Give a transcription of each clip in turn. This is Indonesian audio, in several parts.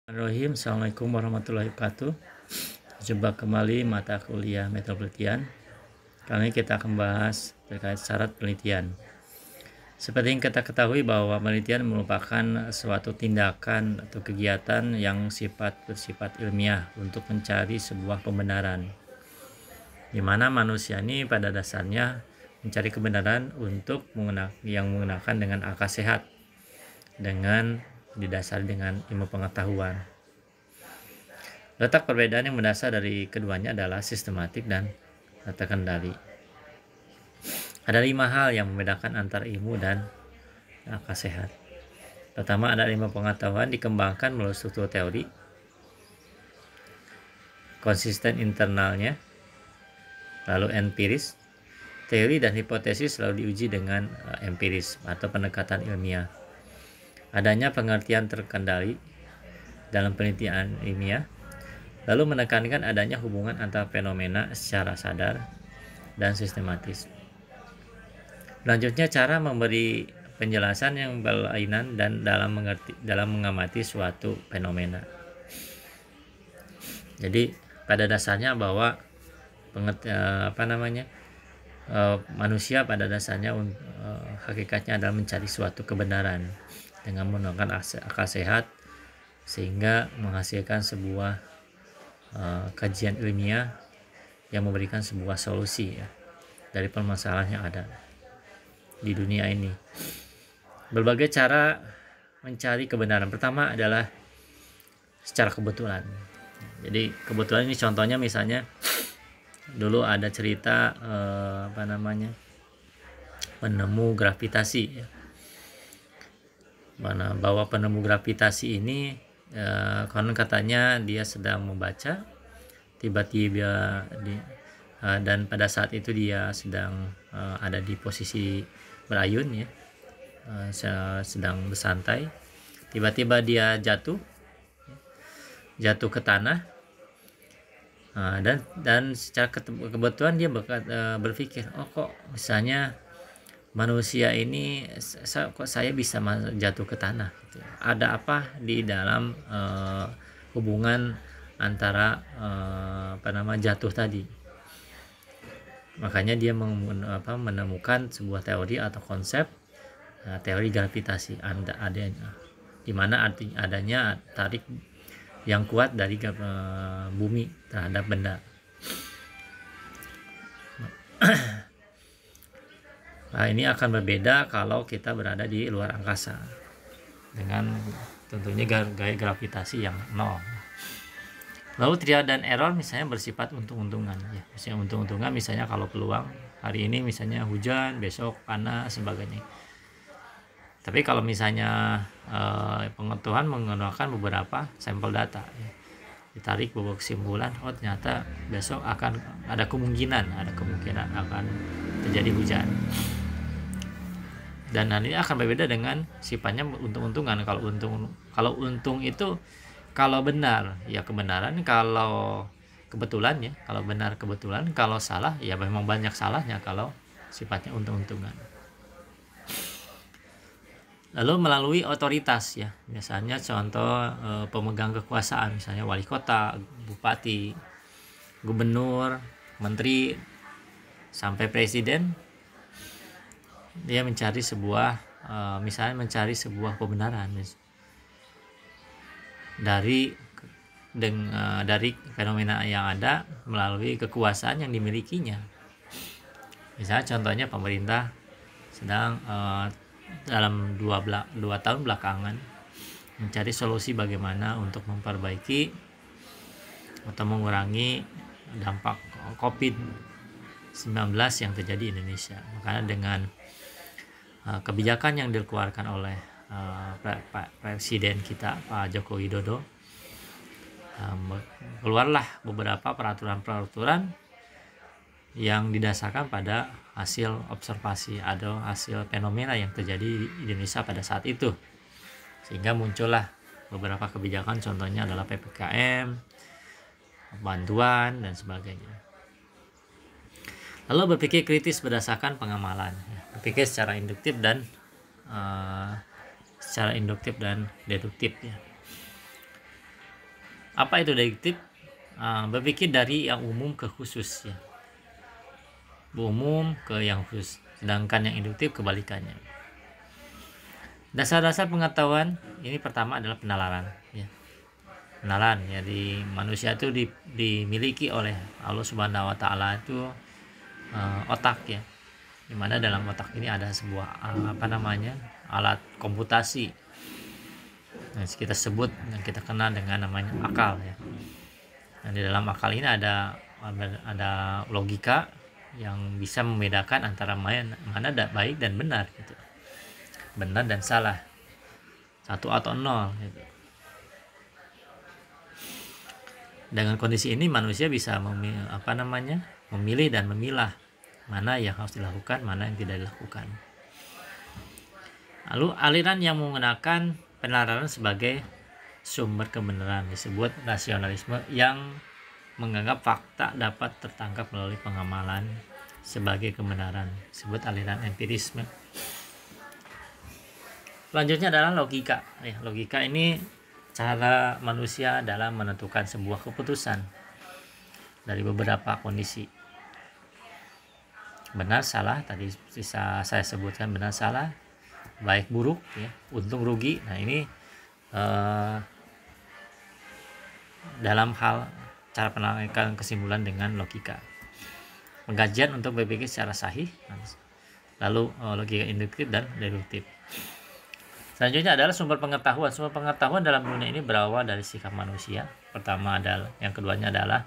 Bismillahirrahmanirrahim. Assalamualaikum warahmatullahi wabarakatuh. Jumpa kembali mata kuliah metode penelitian. Kali ini kita akan bahas terkait syarat penelitian. Seperti yang kita ketahui bahwa penelitian merupakan suatu tindakan atau kegiatan yang bersifat ilmiah untuk mencari sebuah pembenaran. Di mana manusia ini pada dasarnya mencari kebenaran yang menggunakan dengan akal sehat, dengan didasari dengan ilmu pengetahuan. Letak perbedaan yang mendasar dari keduanya adalah sistematik dan terkendali. Ada 5 hal yang membedakan antara ilmu dan akal sehat. Pertama, ada ilmu pengetahuan dikembangkan melalui struktur teori, konsisten internalnya, lalu empiris. Teori dan hipotesis selalu diuji dengan empiris atau pendekatan ilmiah. Adanya pengertian terkendali dalam penelitian ilmiah, lalu menekankan adanya hubungan antara fenomena secara sadar dan sistematis. Selanjutnya, cara memberi penjelasan yang berlainan dan dalam mengamati suatu fenomena. Jadi pada dasarnya bahwa manusia pada dasarnya hakikatnya adalah mencari suatu kebenaran dengan menggunakan akal sehat sehingga menghasilkan sebuah kajian ilmiah yang memberikan sebuah solusi dari permasalahan yang ada di dunia ini. Berbagai cara mencari kebenaran. Pertama adalah secara kebetulan. Jadi kebetulan ini contohnya misalnya dulu ada cerita penemu gravitasi bahwa penemu gravitasi ini konon katanya dia sedang membaca, tiba-tiba dan pada saat itu dia sedang ada di posisi berayun sedang bersantai, tiba-tiba dia jatuh ke tanah, dan secara kebetulan dia berpikir, kok misalnya manusia ini kok saya bisa jatuh ke tanah gitu. Ada apa di dalam hubungan antara jatuh tadi. Makanya dia menemukan sebuah teori atau konsep teori gravitasi, di mana adanya tarik yang kuat dari bumi terhadap benda. Nah, ini akan berbeda kalau kita berada di luar angkasa dengan tentunya gaya gravitasi yang nol. Lalu trial dan error misalnya bersifat untung-untungan ya. Misalnya untung-untungan misalnya kalau peluang hari ini misalnya hujan, besok panas sebagainya. Tapi kalau misalnya pengetahuan menggunakan beberapa sampel data ditarik beberapa kesimpulan, ternyata besok akan ada kemungkinan akan terjadi hujan. Dan hal ini akan berbeda dengan sifatnya untung-untungan. Kalau untung itu kalau benar ya kebenaran, kalau kebetulan ya, kalau benar kebetulan, kalau salah ya memang banyak salahnya kalau sifatnya untung-untungan. Lalu melalui otoritas ya, biasanya contoh pemegang kekuasaan misalnya wali kota, bupati, gubernur, menteri sampai presiden, dia mencari sebuah pembenaran dari fenomena yang ada melalui kekuasaan yang dimilikinya. Misalnya contohnya pemerintah sedang dalam 2 tahun belakangan mencari solusi bagaimana untuk memperbaiki atau mengurangi dampak COVID-19 yang terjadi di Indonesia. Makanya dengan kebijakan yang dikeluarkan oleh Presiden kita Pak Joko Widodo, keluarlah beberapa peraturan yang didasarkan pada hasil observasi atau hasil fenomena yang terjadi di Indonesia pada saat itu, sehingga muncullah beberapa kebijakan, contohnya adalah PPKM, bantuan dan sebagainya. Lalu berpikir kritis berdasarkan pengamalan, berpikir secara induktif dan deduktif ya. Apa itu deduktif? Berpikir dari yang umum ke khusus, ya. Umum ke yang khusus, sedangkan yang induktif kebalikannya. Dasar-dasar pengetahuan ini pertama adalah penalaran, ya. Penalaran, ya, di manusia itu dimiliki oleh Allah Subhanahu wa taala itu otak, ya. Dimana dalam otak ini ada sebuah alat komputasi yang kita sebut yang kita kenal dengan namanya akal, ya. Dan di dalam akal ini ada logika yang bisa membedakan antara mana baik dan benar, gitu. Benar dan salah, 1 atau 0, gitu. Dengan kondisi ini manusia bisa memilih dan memilah mana yang harus dilakukan, mana yang tidak dilakukan. Lalu aliran yang menggunakan penalaran sebagai sumber kebenaran disebut rasionalisme, yang menganggap fakta dapat tertangkap melalui pengamalan sebagai kebenaran, disebut aliran empirisme. Selanjutnya adalah logika. Logika ini cara manusia dalam menentukan sebuah keputusan dari beberapa kondisi. Benar salah, tadi bisa saya sebutkan benar salah, baik buruk, ya, untung rugi. Nah, ini dalam hal cara penangkapan kesimpulan dengan logika. Pengkajian untuk berpikir secara sahih, lalu logika induktif dan deduktif. Selanjutnya adalah sumber pengetahuan. Sumber pengetahuan dalam dunia ini berawal dari sikap manusia. Yang keduanya adalah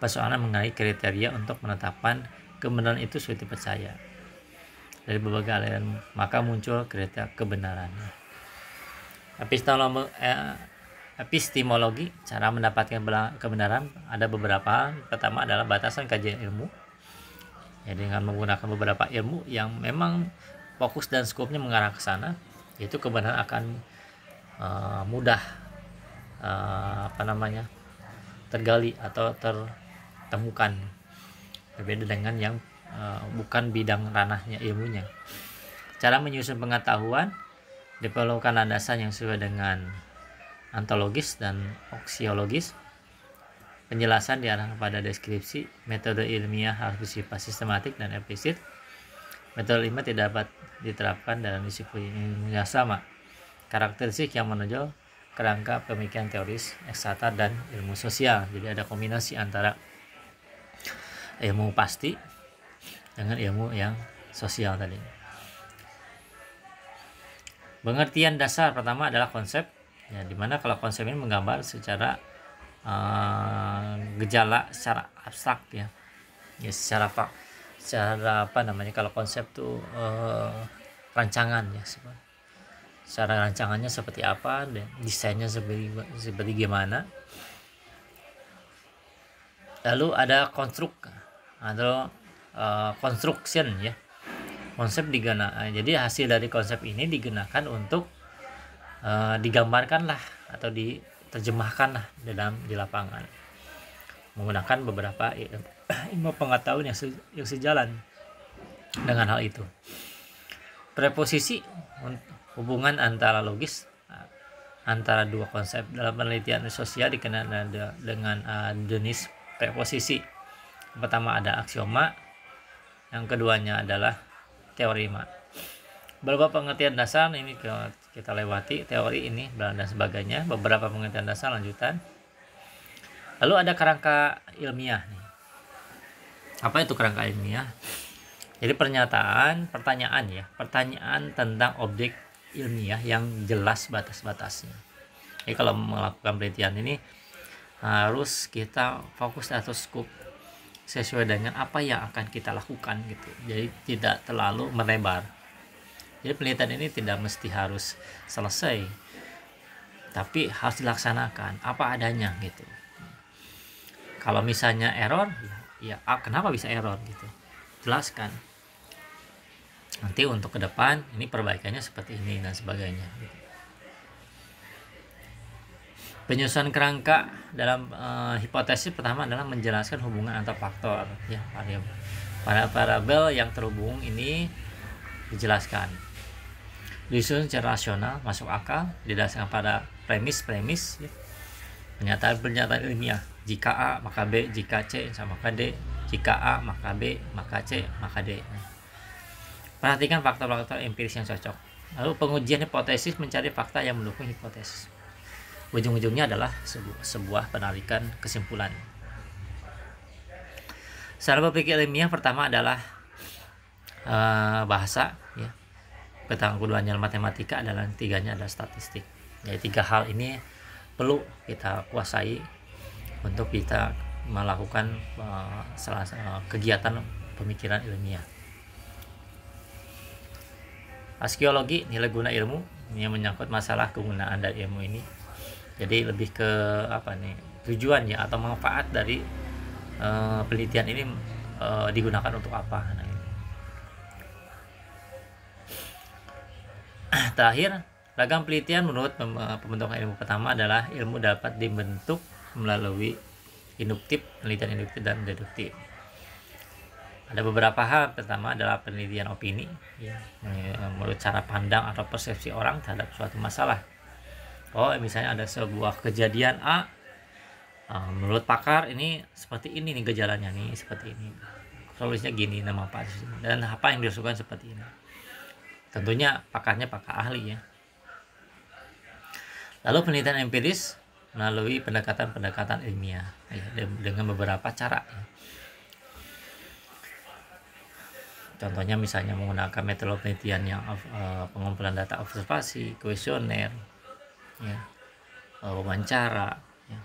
persoalan mengenai kriteria untuk menetapkan kebenaran itu sulit dipercaya. Dari berbagai aliran maka muncul kriteria kebenaran. Epistemologi, cara mendapatkan kebenaran ada beberapa. Pertama adalah batasan kajian ilmu. Ya, dengan menggunakan beberapa ilmu yang memang fokus dan skopnya mengarah ke sana, yaitu kebenaran akan mudah tergali atau tertemukan, berbeda dengan yang bukan bidang ranahnya ilmunya. Cara menyusun pengetahuan diperlukan landasan yang sesuai dengan ontologis dan aksiologis. Penjelasan diarahkan pada deskripsi. Metode ilmiah harus bersifat sistematik dan implisit. Metode ilmiah tidak dapat diterapkan dalam disiplin ilmiah sama. Karakteristik yang menonjol kerangka pemikiran teoris, eksakta, dan ilmu sosial. Jadi ada kombinasi antara ilmu pasti dengan ilmu yang sosial tadi. Pengertian dasar pertama adalah konsep, ya, dimana kalau konsep ini menggambar secara gejala secara abstrak, ya, secara kalau konsep itu rancangan, ya, secara rancangannya seperti apa dan desainnya seperti gimana. Lalu ada konstruk atau construction, ya. Konsep digunakan, jadi hasil dari konsep ini digunakan untuk digambarkanlah atau diterjemahkanlah di lapangan menggunakan beberapa ilmu pengetahuan yang sejalan dengan hal itu. Preposisi, hubungan antara logis antara dua konsep dalam penelitian sosial dikenal dengan jenis preposisi. Pertama ada aksioma, yang keduanya adalah teorema. Beberapa pengertian dasar ini kita lewati, teori ini dan sebagainya. Beberapa pengertian dasar lanjutan. Lalu ada kerangka ilmiah nih. Apa itu kerangka ilmiah? Jadi pertanyaan tentang objek ilmiah yang jelas batas-batasnya. Jadi kalau melakukan penelitian ini harus kita fokus atau skop sesuai dengan apa yang akan kita lakukan, gitu. Jadi tidak terlalu melebar. Jadi penelitian ini tidak mesti harus selesai, tapi harus dilaksanakan apa adanya, gitu. Kalau misalnya error, ya kenapa bisa error, gitu, jelaskan. Nanti untuk ke depan ini perbaikannya seperti ini dan sebagainya, gitu. Penyusunan kerangka dalam hipotesis pertama adalah menjelaskan hubungan antar faktor, ya, variabel yang terhubung ini dijelaskan. Disusun secara rasional, masuk akal, didasarkan pada premis, ya. Pernyataan ilmiah, jika A maka B, jika C sama maka D, jika A maka B maka C maka D. Perhatikan faktor-faktor empiris yang cocok. Lalu pengujian hipotesis mencari fakta yang mendukung hipotesis. Ujung-ujungnya adalah sebuah penarikan kesimpulan. Cara berpikir ilmiah pertama adalah bahasa, ya. Keduanya matematika, adalah tiganya adalah statistik. Jadi 3 hal ini perlu kita kuasai untuk kita melakukan kegiatan pemikiran ilmiah. Arkeologi, nilai guna ilmu, ini menyangkut masalah kegunaan dari ilmu ini. Jadi lebih ke tujuannya atau manfaat dari penelitian ini digunakan untuk apa. Terakhir, ragam penelitian menurut pembentukan ilmu pertama adalah ilmu dapat dibentuk melalui induktif, penelitian induktif dan deduktif. Ada beberapa hal. Pertama adalah penelitian opini, ya, menurut cara pandang atau persepsi orang terhadap suatu masalah. Misalnya ada sebuah kejadian A, menurut pakar ini seperti ini nih gejalanya, nih seperti ini, solusinya gini, nama apa dan apa yang dilakukan seperti ini. Tentunya pakarnya pakar ahli, ya. Lalu penelitian empiris melalui pendekatan-pendekatan ilmiah, ya, dengan beberapa cara, ya. Contohnya misalnya menggunakan metode penelitian yang pengumpulan data observasi, kuesioner, ya, wawancara, ya,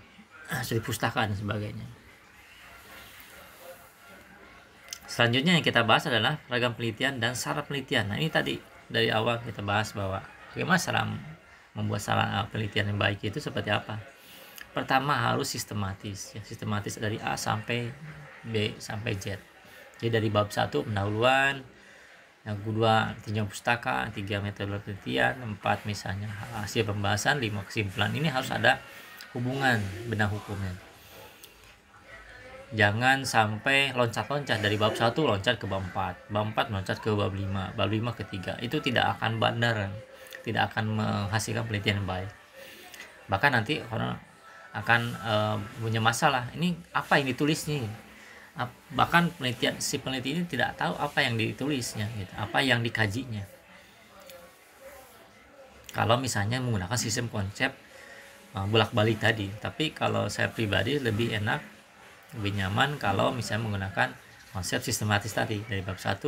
studi pustaka dan sebagainya. Selanjutnya yang kita bahas adalah ragam penelitian dan syarat penelitian. Nah, ini tadi dari awal kita bahas bahwa bagaimana cara membuat syarat penelitian yang baik itu seperti apa. Pertama harus sistematis, ya, sistematis dari A sampai B sampai Z. Jadi dari bab 1 pendahuluan, yang kedua tinjauan pustaka, 3 metode penelitian, 4 misalnya hasil pembahasan, 5 kesimpulan. Ini harus ada hubungan benang hukumnya. Jangan sampai loncat-loncat dari bab 1 loncat ke bab 4, bab 4 loncat ke bab 5, bab 5 ke 3. Itu tidak akan benar, tidak akan menghasilkan penelitian yang baik. Bahkan nanti orang akan punya masalah. Ini apa yang ditulis nih? Bahkan si peneliti ini tidak tahu apa yang ditulisnya, gitu, apa yang dikajinya. Kalau misalnya menggunakan sistem konsep bolak-balik tadi, tapi kalau saya pribadi lebih enak, lebih nyaman kalau misalnya menggunakan konsep sistematis tadi dari bab 1,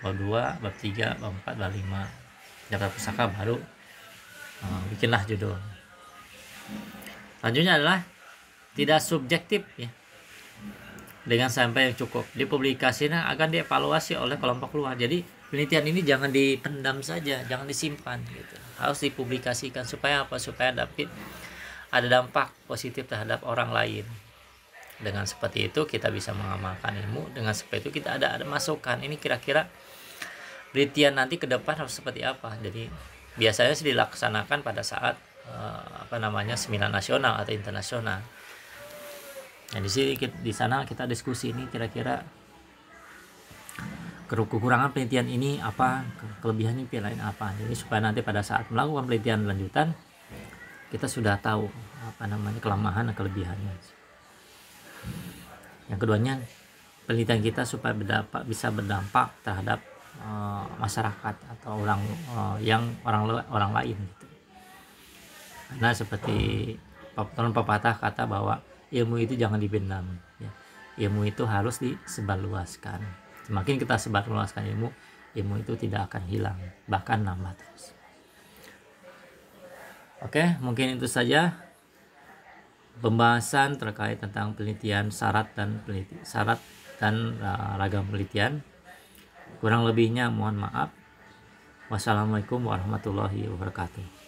bab 2, bab 3, bab 4, bab 5. Daftar pustaka baru bikinlah judul. Selanjutnya adalah tidak subjektif, ya. Dengan sampel yang cukup dipublikasikan akan dievaluasi oleh kelompok luar. Jadi penelitian ini jangan dipendam saja, jangan disimpan, gitu. Harus dipublikasikan supaya apa? Supaya dapat ada dampak positif terhadap orang lain. Dengan seperti itu kita bisa mengamalkan ilmu. Dengan seperti itu kita ada masukan. Ini kira-kira penelitian nanti ke depan harus seperti apa. Jadi biasanya sih dilaksanakan pada saat seminar nasional atau internasional. Nah, di sana kita diskusi ini kira-kira kekurangan penelitian ini apa, kelebihannya lain apa. Jadi supaya nanti pada saat melakukan penelitian lanjutan kita sudah tahu kelemahan dan kelebihannya. Yang keduanya, penelitian kita supaya bisa berdampak terhadap masyarakat atau orang lain, gitu. Karena seperti pepatah kata bahwa ilmu itu jangan dipendam, ya. Ilmu itu harus disebarluaskan. Semakin kita sebarluaskan ilmu itu tidak akan hilang, bahkan nambah terus. Oke, mungkin itu saja pembahasan terkait tentang penelitian syarat dan ragam penelitian. Kurang lebihnya mohon maaf. Wassalamualaikum warahmatullahi wabarakatuh.